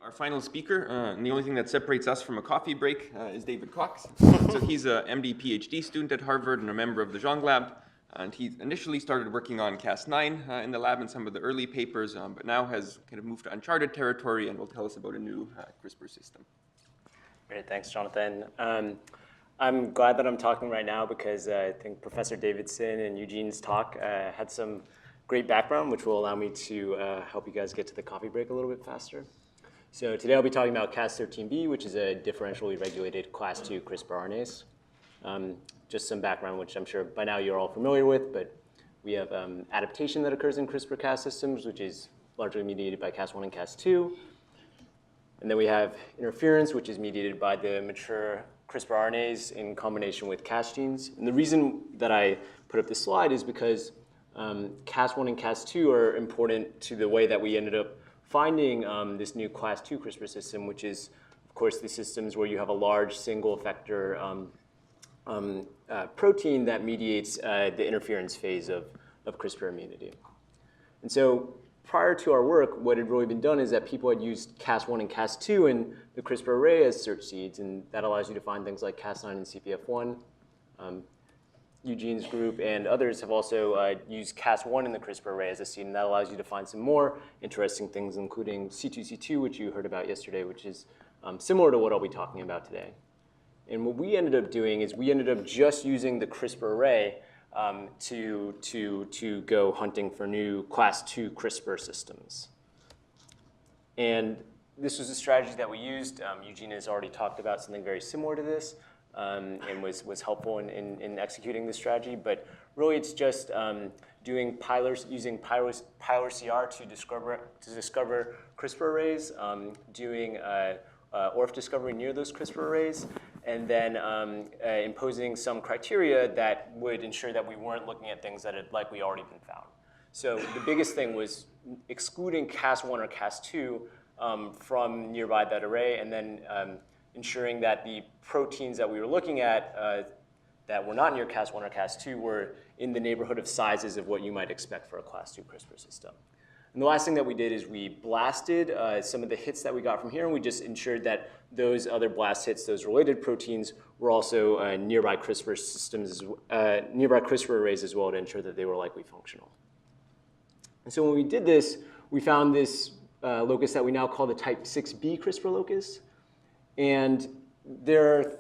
Our final speaker, and the only thing that separates us from a coffee break is David Cox. So he's a MD PhD student at Harvard and a member of the Zhang lab. And he initially started working on Cas9 in the lab in some of the early papers, but now has kind of moved to uncharted territory and will tell us about a new CRISPR system. Great, thanks, Jonathan. I'm glad that I'm talking right now because I think Professor Davidson and Eugene's talk had some great background, which will allow me to help you guys get to the coffee break a little bit faster. So today I'll be talking about Cas13b, which is a differentially regulated class 2 CRISPR RNase. Just some background, which I'm sure by now you're all familiar with, but we have adaptation that occurs in CRISPR-Cas systems, which is largely mediated by Cas1 and Cas2. And then we have interference, which is mediated by the mature CRISPR RNase in combination with Cas genes. And the reason that I put up this slide is because Cas1 and Cas2 are important to the way that we ended up finding this new class 2 CRISPR system, which is, of course, the systems where you have a large single effector protein that mediates the interference phase of CRISPR immunity. And so prior to our work, what had really been done is that people had used Cas1 and Cas2 in the CRISPR array as search seeds, and that allows you to find things like Cas9 and CPF1. Eugene's group and others have also used Cas1 in the CRISPR array as a seed, and that allows you to find some more interesting things, including C2C2, which you heard about yesterday, which is similar to what I'll be talking about today. And what we ended up doing is we ended up just using the CRISPR array to go hunting for new class 2 CRISPR systems. And this was a strategy that we used. Eugene has already talked about something very similar to this. And was helpful in executing this strategy. But really, it's just using PyLR-CR to discover CRISPR arrays, doing ORF discovery near those CRISPR arrays, and then imposing some criteria that would ensure that we weren't looking at things that had likely already been found. So the biggest thing was excluding Cas1 or Cas2 from nearby that array, and then ensuring that the proteins that we were looking at that were not near Cas1 or Cas2 were in the neighborhood of sizes of what you might expect for a class 2 CRISPR system. And the last thing that we did is we blasted some of the hits that we got from here, and we just ensured that those other blast hits, those related proteins, were also nearby CRISPR systems, nearby CRISPR arrays as well, to ensure that they were likely functional. And so when we did this, we found this locus that we now call the type 6b CRISPR locus. And there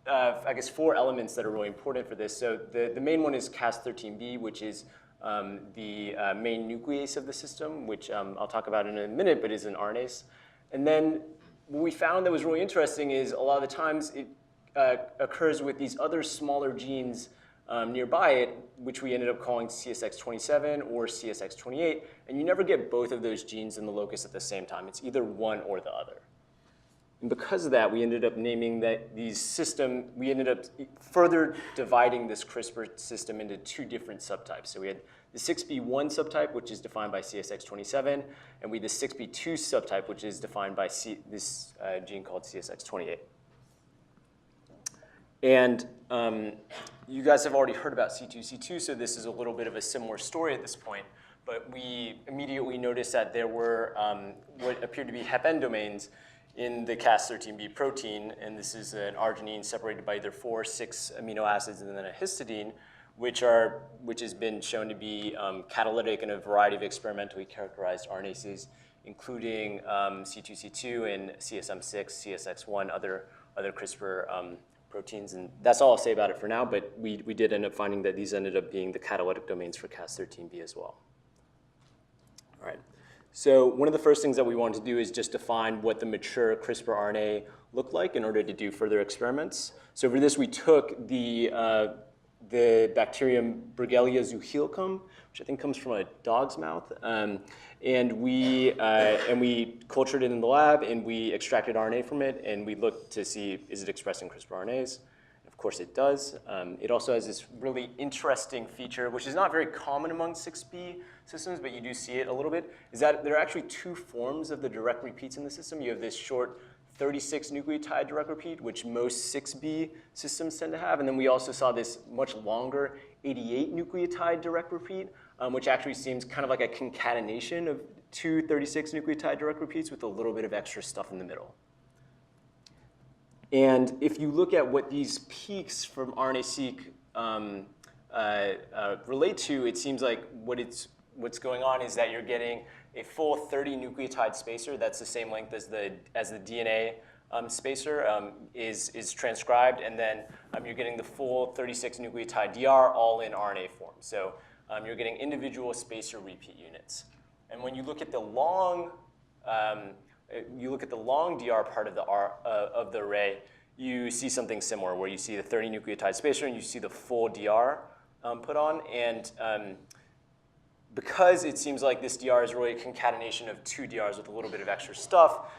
are, I guess, 4 elements that are really important for this. So the main one is Cas13b, which is the main nuclease of the system, which I'll talk about in a minute, but is an RNase. And then what we found that was really interesting is a lot of the times it occurs with these other smaller genes nearby it, which we ended up calling CSX27 or CSX28. And you never get both of those genes in the locus at the same time. It's either one or the other. And because of that, we ended up naming that we ended up further dividing this CRISPR system into 2 different subtypes. So we had the 6b1 subtype, which is defined by CSX27, and we had the 6b2 subtype, which is defined by this gene called CSX28. And you guys have already heard about C2C2, so this is a little bit of a similar story at this point. But we immediately noticed that there were what appeared to be hep-N domains in the Cas13b protein, and this is an arginine separated by either 4 or 6 amino acids and then a histidine, which has been shown to be catalytic in a variety of experimentally characterized RNases, including C2C2 and CSM6, CSX1, other CRISPR proteins. And that's all I'll say about it for now, but we did end up finding that these ended up being the catalytic domains for Cas13b as well. All right. So one of the first things that we wanted to do is just define what the mature CRISPR RNA looked like in order to do further experiments. So for this, we took the bacterium Berghelia zoohelicum, which I think comes from a dog's mouth, and we cultured it in the lab, and we extracted RNA from it, and we looked to see, is it expressing CRISPR RNase? Of course it does. It also has this really interesting feature, which is not very common among 6b systems, but you do see it a little bit, is that there are actually 2 forms of the direct repeats in the system. You have this short 36 nucleotide direct repeat, which most 6b systems tend to have. And then we also saw this much longer 88 nucleotide direct repeat, which actually seems kind of like a concatenation two 36 nucleotide direct repeats with a little bit of extra stuff in the middle. And if you look at what these peaks from RNA-seq relate to, it seems like what's going on is that you're getting a full 30 nucleotide spacer. That's the same length as the DNA spacer is transcribed, and then you're getting the full 36 nucleotide DR all in RNA form. So you're getting individual spacer repeat units. And when you look at the long, DR part of the array, you see something similar, where you see the 30 nucleotide spacer and you see the full DR put on. And because it seems like this DR is really a concatenation of two DRs with a little bit of extra stuff,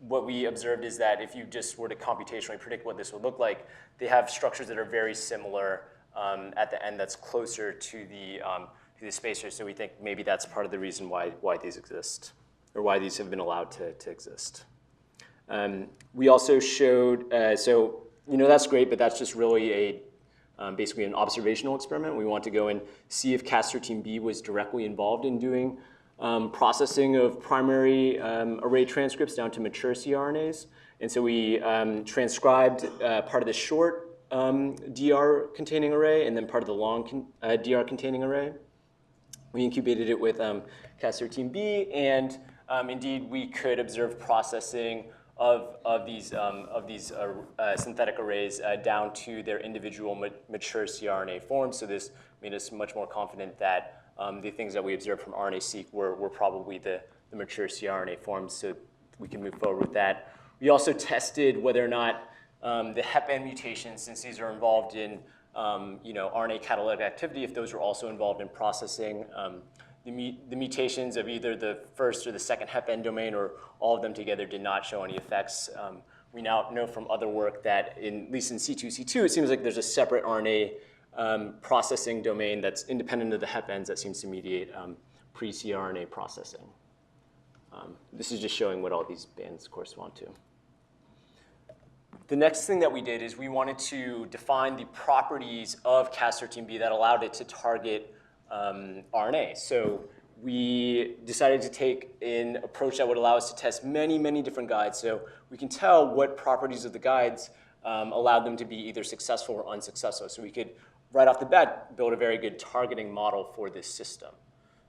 what we observed is that if you just were to computationally predict what this would look like, they have structures that are very similar at the end that's closer to the spacer. So we think maybe that's part of the reason why these exist, or why these have been allowed to exist. We also showed, so that's great, but that's just really basically an observational experiment. We want to go and see if Cas13b was directly involved in doing processing of primary array transcripts down to mature CRNAs. And so we transcribed part of the short DR containing array and then part of the long DR containing array. We incubated it with Cas13b, and indeed we could observe processing of these synthetic arrays down to their individual mature cRNA forms. So this made us much more confident that the things that we observed from RNA-seq were probably the mature cRNA forms, so we can move forward with that. We also tested whether or not the HepN mutations, since these are involved in RNA catalytic activity, if those were also involved in processing. The mutations of either the first or the second HepN domain, or all of them together, did not show any effects. We now know from other work that, at least in C2C2, it seems like there's a separate RNA processing domain that's independent of the HepNs that seems to mediate pre-cRNA processing. This is just showing what all these bands correspond to. The next thing that we did is we wanted to define the properties of Cas13b that allowed it to target RNA. So we decided to take an approach that would allow us to test many, many different guides. So we can tell what properties of the guides allowed them to be either successful or unsuccessful. So we could, right off the bat, build a very good targeting model for this system.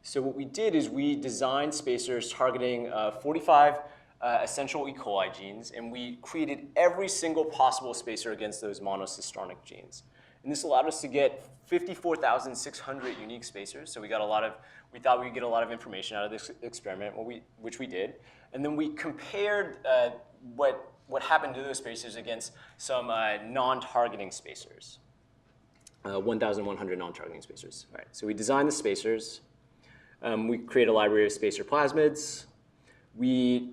So what we did is we designed spacers targeting 45 essential E. coli genes, and we created every single possible spacer against those monocistronic genes. And this allowed us to get 54,600 unique spacers. So we thought we'd get a lot of information out of this experiment, which we did. And then we compared what happened to those spacers against some non-targeting spacers, 1,100 non-targeting spacers. All right, so we designed the spacers. We create a library of spacer plasmids. We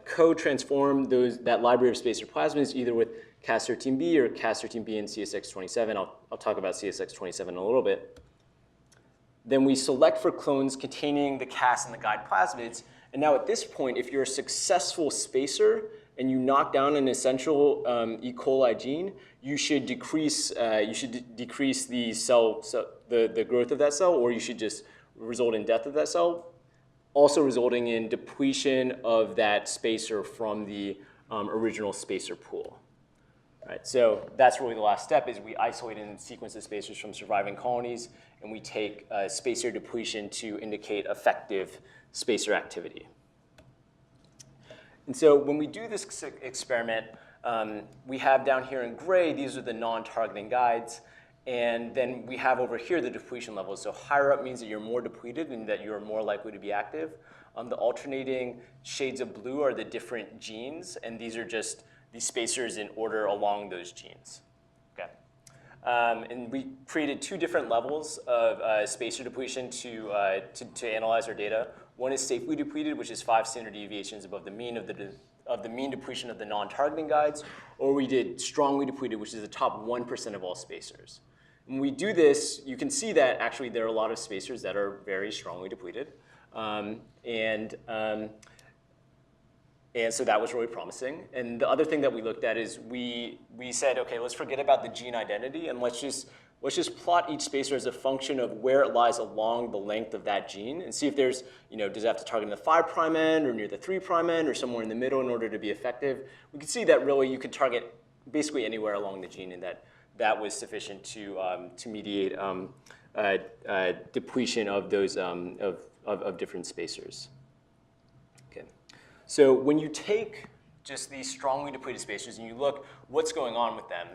co-transform that library of spacer plasmids either with Cas13b or Cas13b and CSX27. I'll talk about CSX27 in a little bit. Then we select for clones containing the Cas and the guide plasmids. And now at this point, if you're a successful spacer and you knock down an essential E. coli gene, you should decrease the cell, the growth of that cell, or you should just result in death of that cell, also resulting in depletion of that spacer from the original spacer pool. Right, so that's really the last step, is we isolate and sequence the spacers from surviving colonies, and we take spacer depletion to indicate effective spacer activity. And so when we do this experiment, we have down here in gray, these are the non-targeting guides, and then we have over here the depletion levels. So higher up means that you're more depleted and that you're more likely to be active. The alternating shades of blue are the different genes, and these are just these spacers in order along those genes. Okay. And we created two different levels of spacer depletion to analyze our data. One is safely depleted, which is 5 standard deviations above the mean of the mean depletion of the non-targeting guides, or we did strongly depleted, which is the top 1% of all spacers. When we do this, you can see that actually there are a lot of spacers that are very strongly depleted. And so that was really promising. And the other thing that we looked at is we said, okay, let's forget about the gene identity and let's just let's just plot each spacer as a function of where it lies along the length of that gene and see if there's, does it have to target in the 5' end or near the 3' end or somewhere in the middle in order to be effective. We can see that really you could target basically anywhere along the gene, and that was sufficient to mediate depletion of those of different spacers. Okay, so when you take just these strongly depleted spacers and you look what's going on with them,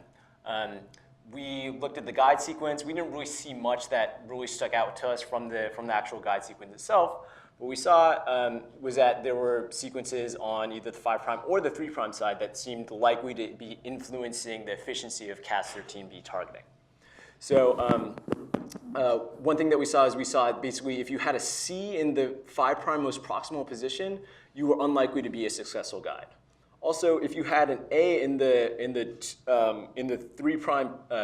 we looked at the guide sequence. We didn't really see much that really stuck out to us from the actual guide sequence itself. What we saw was that there were sequences on either the 5' or the 3' side that seemed likely to be influencing the efficiency of Cas13b targeting. So one thing that we saw is basically if you had a C in the 5' most proximal position, you were unlikely to be a successful guide. Also, if you had an A in the 3'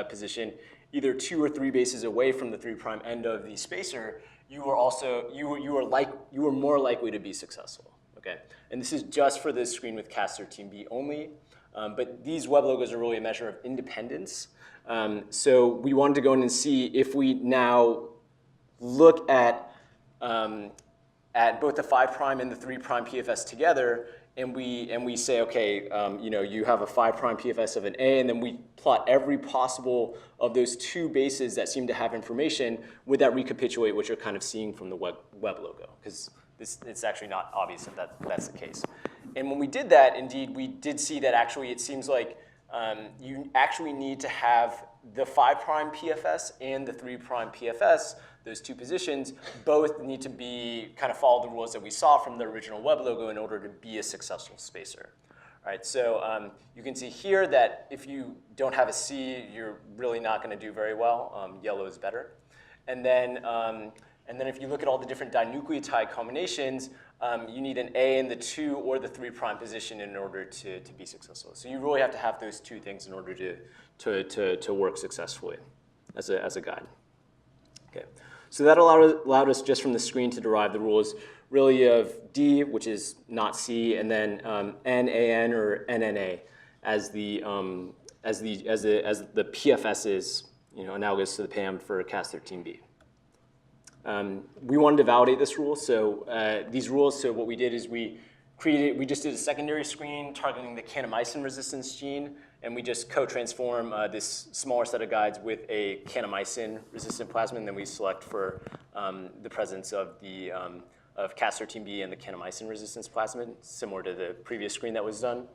position, either 2 or 3 bases away from the 3' end of the spacer, you were more likely to be successful. Okay, and this is just for this screen with Cas13b only. But these web logos are really a measure of independence. So we wanted to go in and see if we now look at both the 5' and the 3' PFS together, and we say, okay, you have a 5' PFS of an A, and then we plot every possible of those 2 bases that seem to have information. Would that recapitulate what you're kind of seeing from the web logo? Because it's actually not obvious if that's the case. And when we did that, indeed, we did see that actually it seems like you actually need to have the 5' PFS and the 3' PFS, those 2 positions, both need to be kind of follow the rules that we saw from the original web logo in order to be a successful spacer. All right, so you can see here that if you don't have a C, you're really not going to do very well. Yellow is better. And then if you look at all the different dinucleotide combinations, you need an A in the 2 or the 3' position in order to be successful. So you really have to have those 2 things in order to work successfully as a guide. Okay, so that allowed us just from the screen to derive the rules really of D, which is not C, and then NAN or NNA as the PFS is analogous to the PAM for Cas13b. We wanted to validate this rule, so these rules. So what we did is we just did a secondary screen targeting the kanamycin resistance gene, and we just co-transform this smaller set of guides with a kanamycin resistant plasmid, and then we select for the presence of the of Cas13b and the kanamycin resistance plasmid, similar to the previous screen that was done.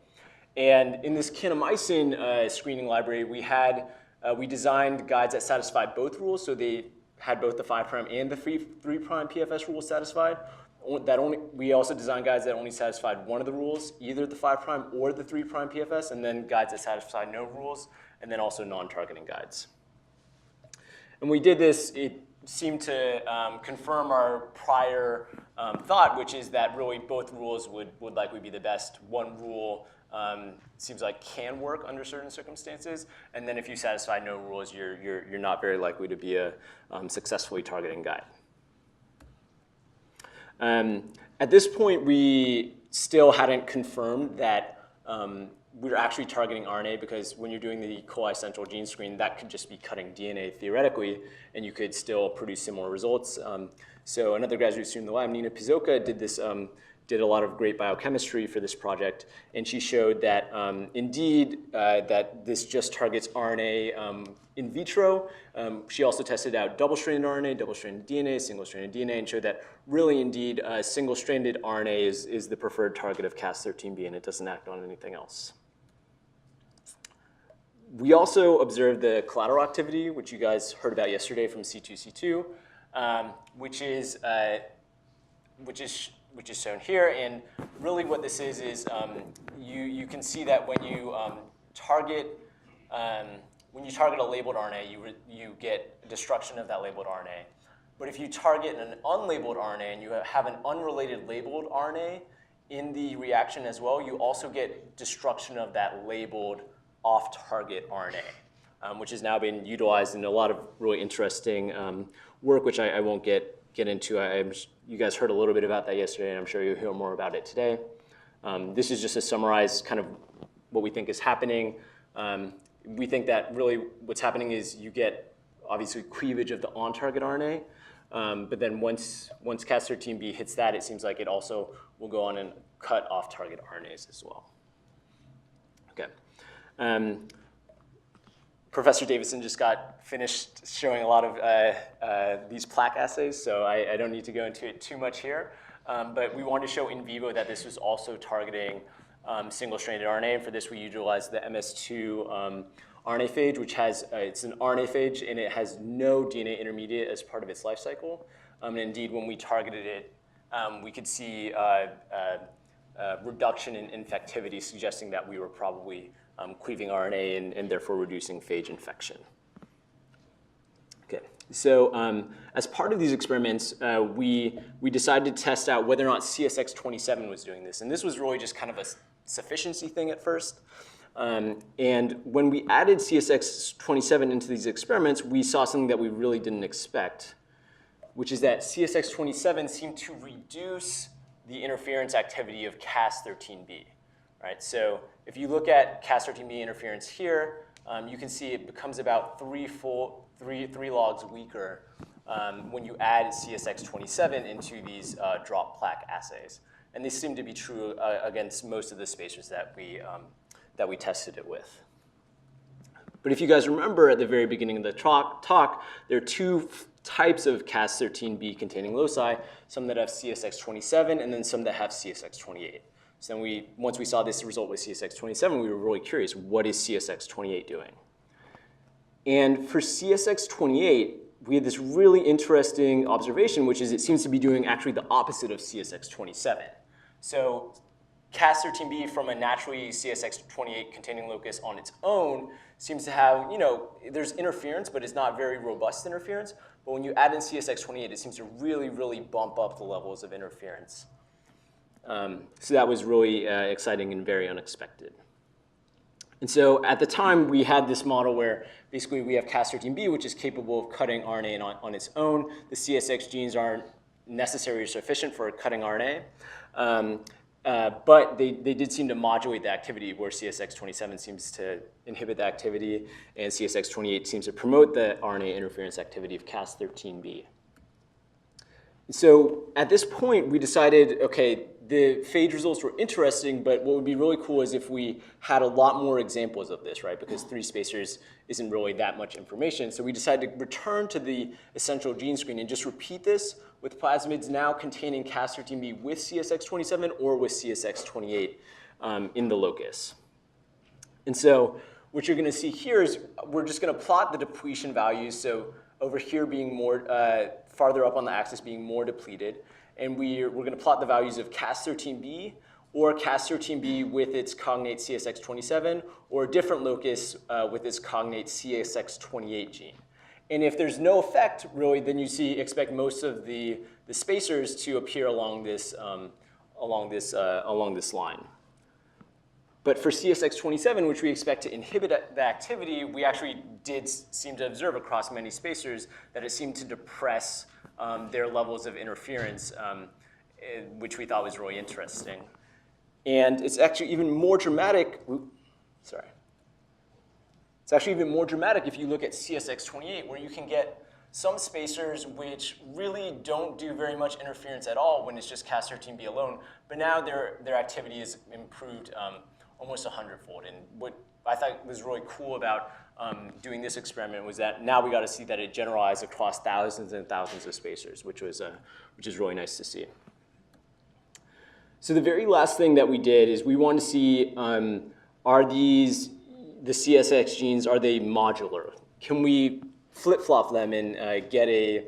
And in this kanamycin screening library, we designed guides that satisfied both rules, so they had both the 5' and the 3' PFS rules satisfied. We also designed guides that only satisfied one of the rules, either the 5' or the 3' PFS, and then guides that satisfied no rules, and then also non-targeting guides. And we did this, it seemed to confirm our prior thought, which is that really both rules would likely be the best. One rule seems like can work under certain circumstances, and then if you satisfy no rules, you're not very likely to be a successfully targeting guide. At this point, we still hadn't confirmed that we're actually targeting RNA, because when you're doing the coli central gene screen, that could just be cutting DNA theoretically, and you could still produce similar results. So another graduate student in the lab, Nina Pizoka, did a lot of great biochemistry for this project, and she showed that indeed that this just targets RNA in vitro. She also tested out double-stranded RNA, double-stranded DNA, single-stranded DNA, and showed that really indeed single-stranded RNA is the preferred target of Cas13b, and it doesn't act on anything else. We also observed the collateral activity, which you guys heard about yesterday from C2C2, which is shown here. And really what this is you can see that when you target a labeled RNA, you get destruction of that labeled RNA. But if you target an unlabeled RNA and you have an unrelated labeled RNA in the reaction as well, you also get destruction of that labeled off-target RNA, which has now been utilized in a lot of really interesting work, which I won't get into. You guys heard a little bit about that yesterday, and I'm sure you'll hear more about it today. This is just to summarize kind of what we think is happening. We think that really what's happening is you get obviously cleavage of the on-target RNA. But then once Cas13b hits that, it seems like it also will go on and cut off-target RNAs as well. Okay. Professor Davidson just got finished showing a lot of these plaque assays, so I don't need to go into it too much here. But we wanted to show in vivo that this was also targeting single-stranded RNA, and for this we utilized the MS2 RNA phage, which has, it's an RNA phage, and it has no DNA intermediate as part of its life cycle. And indeed, when we targeted it, we could see reduction in infectivity, suggesting that we were probably cleaving RNA and therefore reducing phage infection. Okay, so as part of these experiments, we decided to test out whether or not CSX27 was doing this. And this was really just kind of a sufficiency thing at first. And when we added CSX27 into these experiments, we saw something that we really didn't expect, which is that CSX27 seemed to reduce the interference activity of Cas13b. Right? So if you look at Cas13b interference here, you can see it becomes about three logs weaker when you add CSX27 into these drop plaque assays. And these seem to be true against most of the spacers that we tested it with. But if you guys remember at the very beginning of the talk, there are two types of Cas13b containing loci, some that have CSX27 and then some that have CSX28. So then once we saw this result with CSX27, we were really curious, what is CSX28 doing? And for CSX28, we had this really interesting observation, which is it seems to be doing actually the opposite of CSX27. So Cas13b from a naturally CSX28 containing locus on its own seems to have, there's interference, but it's not very robust interference. But when you add in CSX28, it seems to really, really bump up the levels of interference. So that was really exciting and very unexpected. And so at the time, we had this model where basically we have Cas13b, which is capable of cutting RNA on its own. The CSX genes aren't necessary or sufficient for cutting RNA. But they did seem to modulate the activity, where CSX27 seems to inhibit the activity, and CSX28 seems to promote the RNA interference activity of Cas13b. So at this point, we decided, okay, the phage results were interesting, but what would be really cool is if we had a lot more examples of this, right? Because 3 spacers isn't really that much information. So we decided to return to the essential gene screen and just repeat this with plasmids now containing Cas13b with CSX27 or with CSX28 in the locus. And so what you're going to see here is we're just going to plot the depletion values. So over here being more, farther up on the axis being more depleted. And we're going to plot the values of Cas13b or Cas13b with its cognate CSX27 or a different locus with its cognate CSX28 gene. And if there's no effect, really, then you expect most of the spacers to appear along this line. But for CSX27, which we expect to inhibit the activity, we actually did seem to observe across many spacers that it seemed to depress their levels of interference, which we thought was really interesting. And it's actually even more dramatic. It's actually even more dramatic if you look at CSX28, where you can get some spacers which really don't do very much interference at all when it's just Cas13b alone, but now their activity is improved almost 100-fold. And what I thought was really cool about doing this experiment was that now we got to see that it generalized across thousands and thousands of spacers, which is really nice to see. So the very last thing that we did is we wanted to see, are these, the CSX genes, are they modular? Can we flip-flop them and get the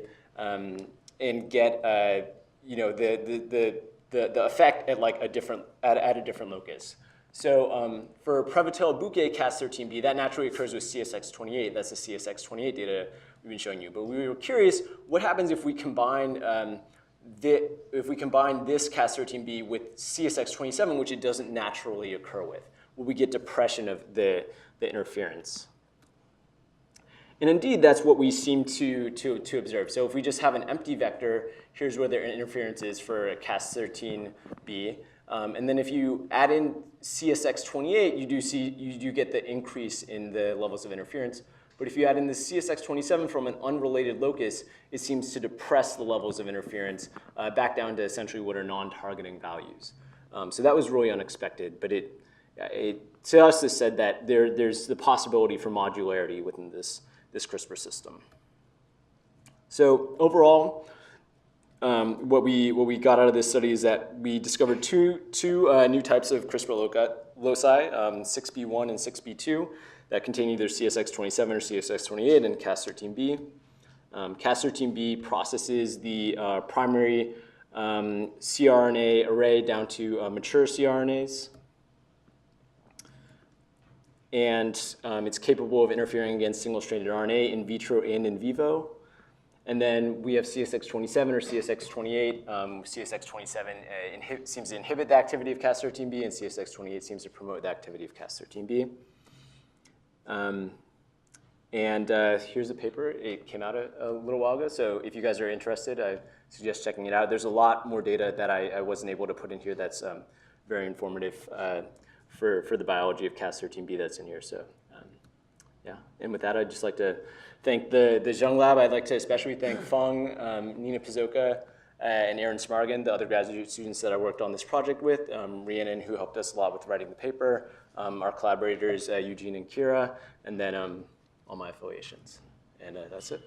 effect at like a different locus? So for Prevotel bouquet Cas13b, that naturally occurs with CSX28. That's the CSX28 data we've been showing you. But we were curious, what happens if we combine this Cas13b with CSX27, which it doesn't naturally occur with? Will we get depression of the interference? And indeed, that's what we seem to observe. So if we just have an empty vector, here's where the interference is for Cas13b. And then if you add in CSX28, you do get the increase in the levels of interference. But if you add in the CSX27 from an unrelated locus, it seems to depress the levels of interference back down to essentially what are non-targeting values. So that was really unexpected, but it to us has said that there's the possibility for modularity within this CRISPR system. So overall, what we got out of this study is that we discovered two new types of CRISPR loci, 6b1 and 6b2, that contain either CSX27 or CSX28 and Cas13b. Cas13b processes the primary cRNA array down to mature cRNAs. And it's capable of interfering against single-stranded RNA in vitro and in vivo. And then we have CSX27 or CSX28. CSX27 seems to inhibit the activity of Cas13b, and CSX28 seems to promote the activity of Cas13b. Here's the paper. It came out a little while ago, so if you guys are interested, I suggest checking it out. There's a lot more data that I wasn't able to put in here that's very informative for the biology of Cas13b that's in here. So yeah, and with that, I'd just like to thank the Zhang lab. I'd like to especially thank Feng, Nina Pizoka, and Aaron Smargan, the other graduate students that I worked on this project with, Rhiannon, who helped us a lot with writing the paper, our collaborators, Eugene and Kira, and then all my affiliations. And that's it.